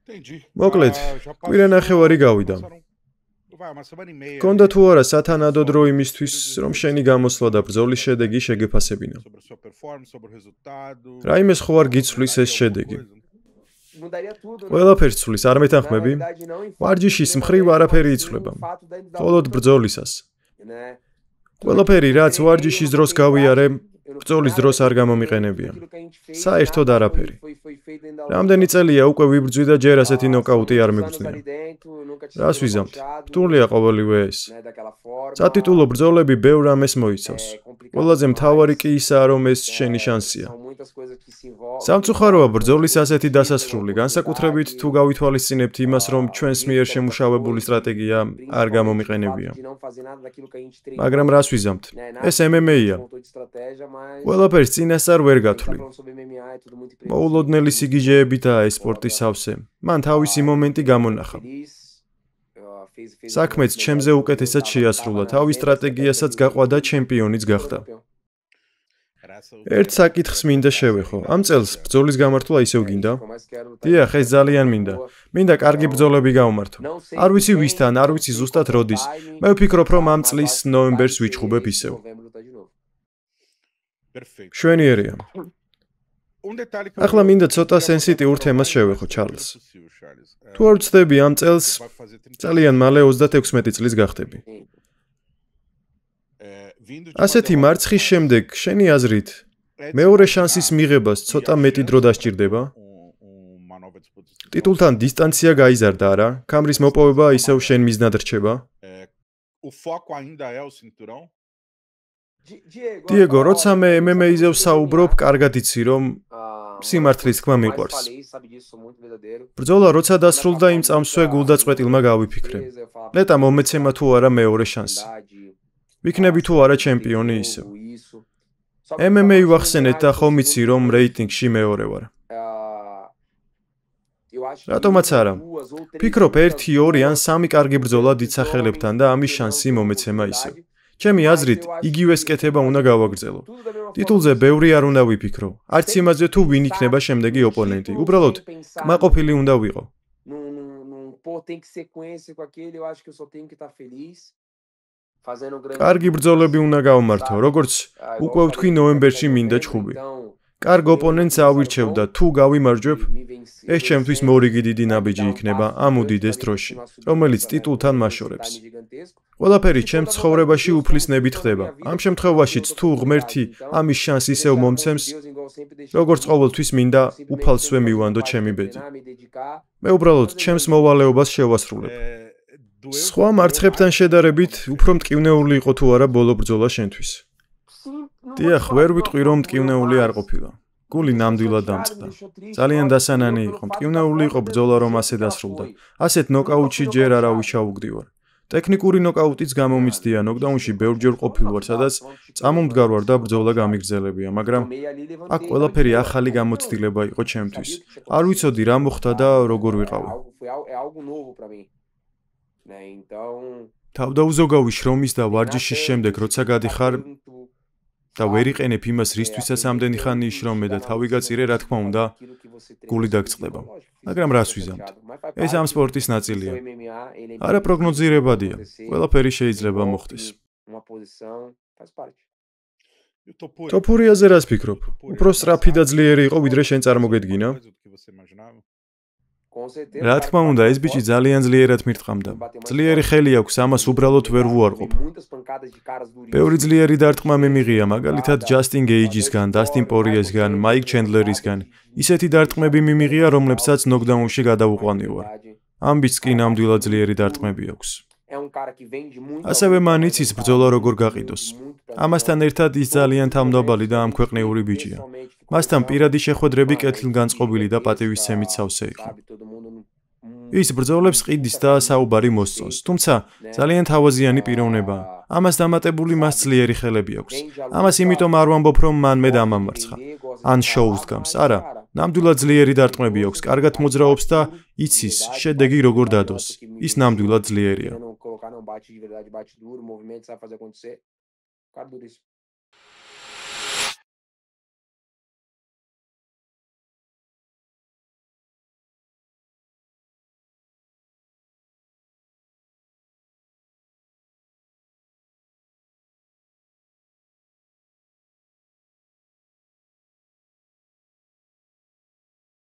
მოკლედ, კვირანახევარი გავიდა. კონდა თუ არა სათანადო დრო იმისთვის, რომ შენი გამოსვლა და ბრძოლის შედეგი შეგეფასებინა. რაიმეს ხო არ გიცვლის ეს შედეგი? ყველაფერს ცვლის, არ მეთანხმები? ვარჯიშის მხრივ არაფერი იცვლება. მხოლოდ ბრძოლისას. ყველაფერი, რაც ვარჯიშის დროს გავიარე, ბრძოლის დროს არ გამომიყენებია. საერთოდ არაფერი. რამდენი წელია უკვე ვიბრძვი და ჯერ ასეთი ნოკაუტი არ მიგრძნია. რას ვიზამთ? რთულია ყოველივე ეს. სატიტულო ბრძოლები ბევრ ამეს მოიცავს. ყველაზე მთავარი კი ისაა, რომ ეს შენი შანსია. სამწუხაროა ბრძოლის ასეთი დასასრული, განსაკუთრებით თუ გავითვალისწინებთ იმას, რომ ჩვენს მიერ შემუშავებული სტრატეგია არ გამომიყენებია. მაგრამ რას ვიზამთ? ეს MMA-ია. ყველაფერს წინასწარ ვერ გათვლი. მოულოდნელი სიგიჟეებითაა ეს სპორტი სავსე. მან თავისი მომენტი გამონახა. საქმეც ჩემზე უკეთესად შეასრულა, თავის სტრატეგიასაც გაყვადა ჩემპიონიც გახდა. ერთ საკითხს მინდა შევეხო. ამ წელს ბრძოლის გამართვა ისევ გინდა? დიახ, ეს ძალიან მინდა. მინდა კარგი ბრძოლები გავმართო. არ ვიცი ვისთან, არ ვიცი ზუსტად როდის. მე ვფიქრობ, რომ ამ წლის ნოემბერს ვიჩხუბებ ისევ. შვენიერია. ახლა მინდა ცოტა სენსიტიურ თემას შევეხო, ჩარლზ. თუ არ ვცდები ამ წელს, ძალიან მალე 36 წლის გახდები. ასეთი მარცხის შემდეგ, შენი აზრით, მეორე შანსის მიღებას ცოტა მეტი დრო დასჭირდება? ტიტულთან დისტანცია გაიზარდა, არა? ქამრის მოპოვება ისევ შენ მიზნად რჩება? დიეგო, როცა მე MMA-ზე ვსაუბრობ, კარგად იცი, რომ სიმართლის თქმა მიყვარს. ბრძოლა როცა დასრულდა, იმ წამსვე გულდაწყვეტილმა გავიფიქრე. ნეტა მომეცემა თუ არა მეორე შანსი. ვიქნები თუ არა ჩემპიონი ისევ. MMA ვახსენეთ და ხომ იცი, რომ რეიტინგში მეორე ვარ. რატომაც არა? ფიქრობ 1, 2 ან 3 კარგი ბრძოლა დიდსახელებთან და ამის შანსი მომეცემა ისევ. ჩემი აზრით, იგივეს კეთება უნდა გავაგრძელო. ტიტულზე ბევრი არ უნდა ვიფიქრო. არც იმაზე თუ ვინ იქნება შემდეგი ოპონენტი. უბრალოდ კმაყოფილი უნდა ვიყო. კარგი ბრძოლები უნდა გავმართო, როგორც უკვე ვთქვი ნოემბერში მინდა ჩხუბი. კარგ ოპონენტს ავირჩევ და თუ გავიმარჯვებ, ეს ჩემთვის მორიგი დიდი ნაბიჯი იქნება ამ უდიდეს დროში, რომელიც ტიტულთან მაშორებს. ყველაფერი ჩემს ცხოვრებაში უფლისნებით ხდება. ამ შემთხვევაშიც თუ ღმერთი ამის შანსს ისევ მომცემს, როგორც ყოველთვის მინდა უფალსვე მივანდო ჩემი ბედი. მე უბრალოდ ჩემს მოვალეობას შევასრულებ. სხვა მარცხებთან შედარებით, უფრო მტკივნეული იყო თუ არა ბოლო ბრძოლა შენთვის. დიახ, ვერ ვიტყვი, რომ მტკივნეული არ ყოფილა. გული ნამდვილად დამწყდა. ძალიან დასანანი იყო. მტკივნეული იყო ბრძოლა, რომ ასე დასრულდა. ასეთ ნოკაუტში ჯერ არავის ჩაუგდივარ. ტექნიკური ნოკაუტიც გამომიცდია, ნოკდაუნში ბევრჯერ ყოფილ ვარ, სადაც წამომდგარ ვარ და ბრძოლა გამიგრძელებია, მაგრამ აქ ყველაფერი ახალი გამოცდილება იყო ჩემთვის. არ ვიცოდი რა მოხდა და როგორ ვიყავი. თავდაუზოგავი შრომის და ვარჯიშის შემდეგ, როცა გადიხარ და ვერ იყენებ იმას, რისთვისაც ამდენი ხანი იშრომე და თავი გაწირე, რა თქმა უნდა, გული დაგწყდება. მაგრამ რას ვიზამთ? ეს ამ სპორტის ნაწილია. არაპროგნოზირებადია. ყველაფერი შეიძლება მოხდეს. ტოპურიაზე რას ფიქრობ? უფრო სწრაფი და ძლიერი იყო, ვიდრე შენ წარმოგედგინა? რა თქმა უნდა, ეს ბიჭი ძალიან ძლიერად მირტყამდა. ძლიერი ხელი აქვს, ამას უბრალოდ ვერ ვუარყოფ. ბევრი ძლიერი დარტყმა მიმიღია, მაგალითად ჯასტინ გეიჯისგან, დასტინ პორიესგან, მაიკ ჩენდლერისგან. ისეთი დარტყმები მიმიღია, რომლებსაც ნოკდაუნში გადავუყვანილ ვარ. ამ ბიჭს კი ნამდვილად ძლიერი დარტყმები აქვს. ასევე მან იცის ბრძოლა როგორ გაყიდოს. ამასთან ერთად ის ძალიან თავმდაბალი და ამქვეყნიური ბიჭია. მასთან პირადი შეხვედრები კეთილგანწყობილი და პატივისცემით სავსე იყო. ის ბრძოლებს ყიდის და საუბარი მოსწონს, თუმცა ძალიან თავაზიანი პიროვნებაა. ამას დამატებული მას ძლიერი ხელები აქვს. ამას იმიტომ არ ვამბობ, რომ მან მე დამამარცხა. ან შოუს დგამს, არა, ნამდვილად ძლიერი დარტყმები აქვს, კარგად მოძრაობს და იცის შედეგი როგორ დადოს. ის ნამდვილად ძლიერია.